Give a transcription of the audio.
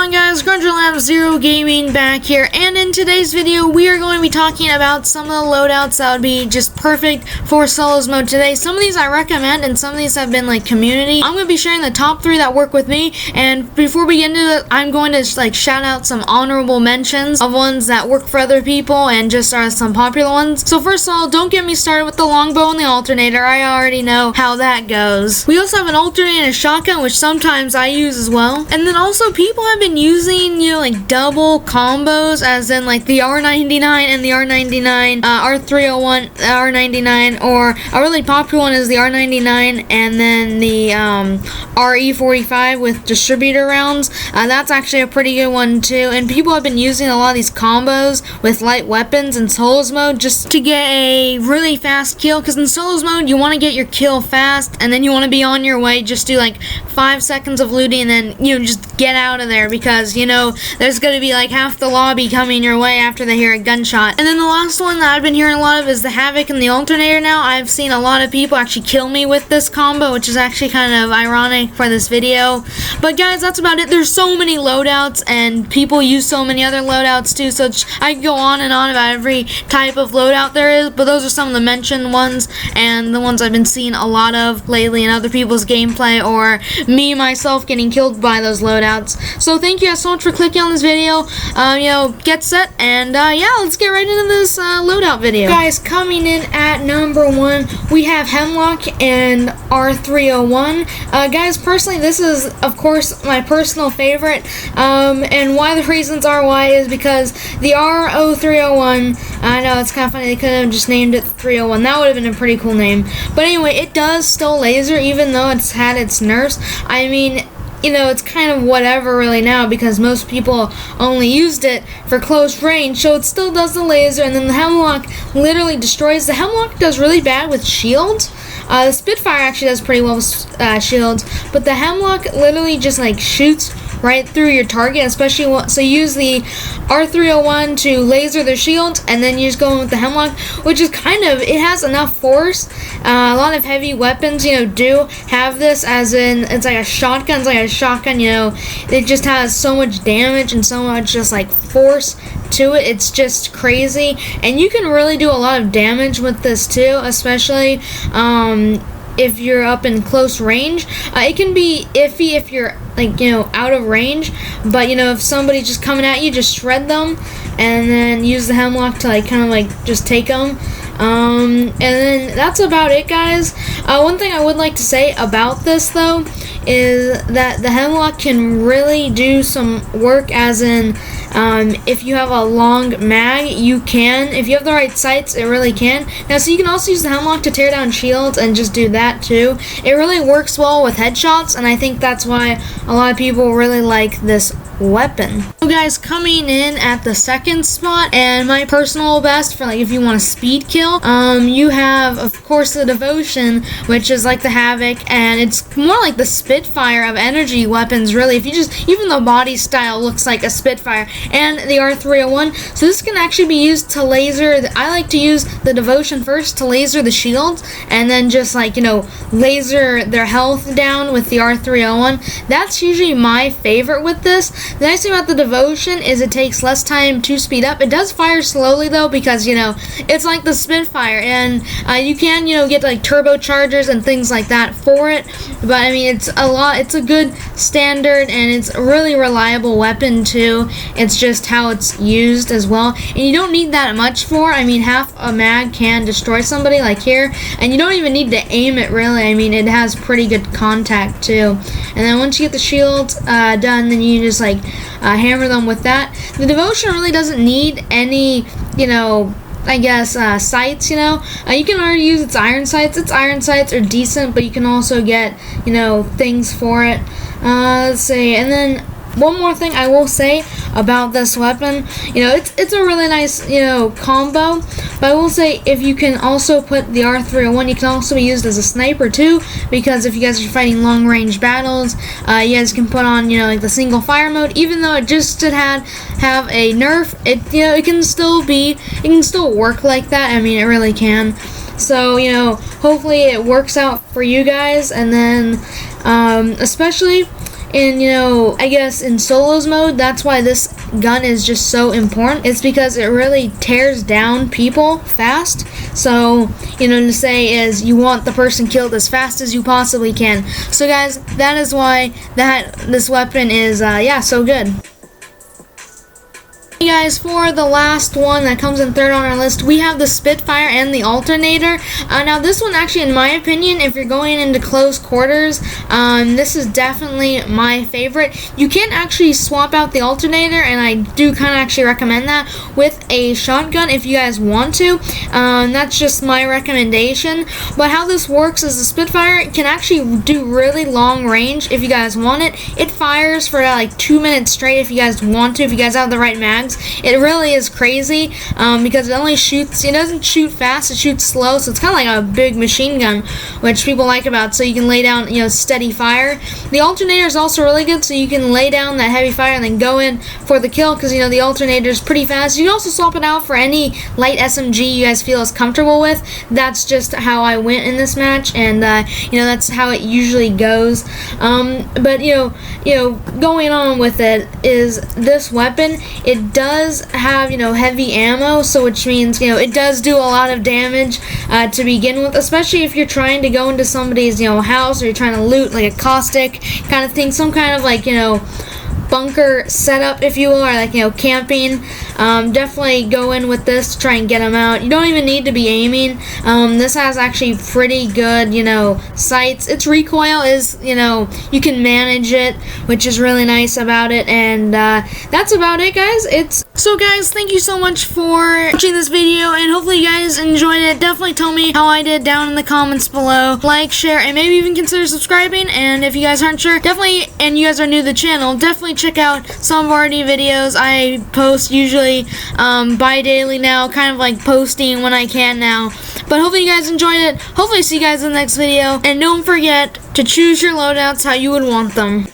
on, guys? Lab Zero Gaming back here, and in today's video we are going to be talking about some of the loadouts that would be just perfect for solos mode today. Some of these I recommend and some of these have been like community. I'm going to be sharing the top 3 that work with me, and before we get into it, I'm going to just like shout out some honorable mentions of ones that work for other people and just are some popular ones. So first of all, don't get me started with the longbow and the alternator. I already know how that goes. We also have an alternator and a shotgun, which sometimes I use as well. And then also people have been using, you know, like double combos, as in like the R99 and the R99, R301, R99, or a really popular one is the R99 and then the RE45 with distributor rounds. That's actually a pretty good one too, and people have been using a lot of these combos with light weapons in solos mode just to get a really fast kill, because in solos mode you want to get your kill fast and then you want to be on your way. Just do like 5 seconds of looting and then, you know, just get out of there, because you know there's going to be like half the lobby coming your way after they hear a gunshot. And then the last one that I've been hearing a lot of is the Havoc and the alternator. Now I've seen a lot of people actually kill me with this combo, which is actually kind of ironic for this video. But guys, that's about it. There's so many loadouts and people use so many other loadouts too, so I can go on and on about every type of loadout there is, but those are some of the mentioned ones and the ones I've been seeing a lot of lately in other people's gameplay or me myself getting killed by those loadouts. So thank you guys so much for clicking on this video. You know, get set, and yeah, let's get right into this loadout video. Guys, coming in at number 1, we have Hemlock and R301. Guys, personally, this is of course my personal favorite, and why the reasons are why is because the R0301, I know it's kind of funny, they could have just named it 301. That would have been a pretty cool name. But anyway, it does still laser even though it's had its nerfs. I mean, you know, it's kind of whatever really now because most people only used it for close range, so it still does the laser. And then the Hemlock literally destroys. The Hemlock does really bad with shields. The Spitfire actually does pretty well with shields, but the Hemlock literally just like shoots right through your target, especially so you use the R301 to laser their shields, and then you just go in with the Hemlock, which is kind of, it has enough force. A lot of heavy weapons, you know, do have this, as in it's like a shotgun. It's like a shotgun, you know, it just has so much damage and so much just like force to it. It's just crazy, and you can really do a lot of damage with this too, especially if you're up in close range. It can be iffy if you're like, you know, out of range, but you know, if somebody's just coming at you, just shred them and then use the Hemlock to like kind of like just take them. And then that's about it, guys. One thing I would like to say about this though is that the Hemlock can really do some work, as in if you have a long mag, you can, if you have the right sights, it really can. Now, so you can also use the Hemlock to tear down shields and just do that too. It really works well with headshots, and I think that's why a lot of people really like this weapon. So guys, coming in at the 2nd spot, and my personal best for like if you want a speed kill, you have of course the Devotion, which is like the Havoc, and it's more like the Spitfire of energy weapons really. If you just, even the body style looks like a Spitfire, and the R301, so this can actually be used to laser. I like to use the Devotion first to laser the shields, and then just like, you know, laser their health down with the R301. That's usually my favorite with this. The nice thing about the Devotion is it takes less time to speed up. It does fire slowly though, because you know it's like the Spitfire, and you can, you know, get like turbochargers and things like that for it. But I mean, it's a good standard, and it's a really reliable weapon too. It's just how it's used as well, and you don't need that much for. I mean, half a mag can destroy somebody like here, and you don't even need to aim it really. I mean, it has pretty good contact too. And then once you get the shields done, then you just like hammer them with that. The Devotion really doesn't need any, you know, I guess sights, you know. You can already use its iron sights. Its iron sights are decent, but you can also get, you know, things for it. Let's see, and then one more thing I will say about this weapon, you know, it's a really nice, you know, combo, but I will say if you can also put the R301, you can also be used as a sniper too, because if you guys are fighting long range battles, you guys can put on, you know, like the single fire mode. Even though it just did have a nerf, it, you know, it can still work like that. I mean, it really can. So, you know, hopefully it works out for you guys, and then especially in, you know, I guess in solos mode, that's why this gun is just so important. It's because it really tears down people fast. So, you know, to say is you want the person killed as fast as you possibly can. So guys, that is why this weapon is yeah, so good. Hey guys, for the last one that comes in third on our list, we have the Spitfire and the alternator. Now this one, actually, in my opinion, if you're going into close quarters, this is definitely my favorite. You can actually swap out the alternator, and I do kind of actually recommend that, with a shotgun if you guys want to. That's just my recommendation. But how this works is the Spitfire can actually do really long range if you guys want it. It fires for like 2 minutes straight if you guys want to, if you guys have the right mag. It really is crazy because it only shoots, it doesn't shoot fast, it shoots slow, so it's kind of like a big machine gun, which people like about, so you can lay down, you know, steady fire. The alternator is also really good, so you can lay down that heavy fire and then go in for the kill, because, you know, the alternator is pretty fast. You can also swap it out for any light SMG you guys feel is comfortable with. That's just how I went in this match, and you know, that's how it usually goes. But you know, going on with it is this weapon. It does have, you know, heavy ammo, so which means, you know, it does do a lot of damage to begin with, especially if you're trying to go into somebody's, you know, house, or you're trying to loot, like a caustic kind of thing, some kind of, like, you know, bunker setup, if you will, or like, you know, camping. Definitely go in with this to try and get them out. You don't even need to be aiming. This has actually pretty good, you know, sights. Its recoil is, you know, you can manage it, which is really nice about it. And that's about it, guys. So guys, thank you so much for watching this video, and hopefully you guys enjoyed it. Definitely tell me how I did down in the comments below. Like, share, and maybe even consider subscribing. And if you guys aren't sure, definitely, and you guys are new to the channel, definitely check out some of our new videos. I post usually bi-daily now, kind of like posting when I can now. But hopefully you guys enjoyed it. Hopefully see you guys in the next video. And don't forget to choose your loadouts how you would want them.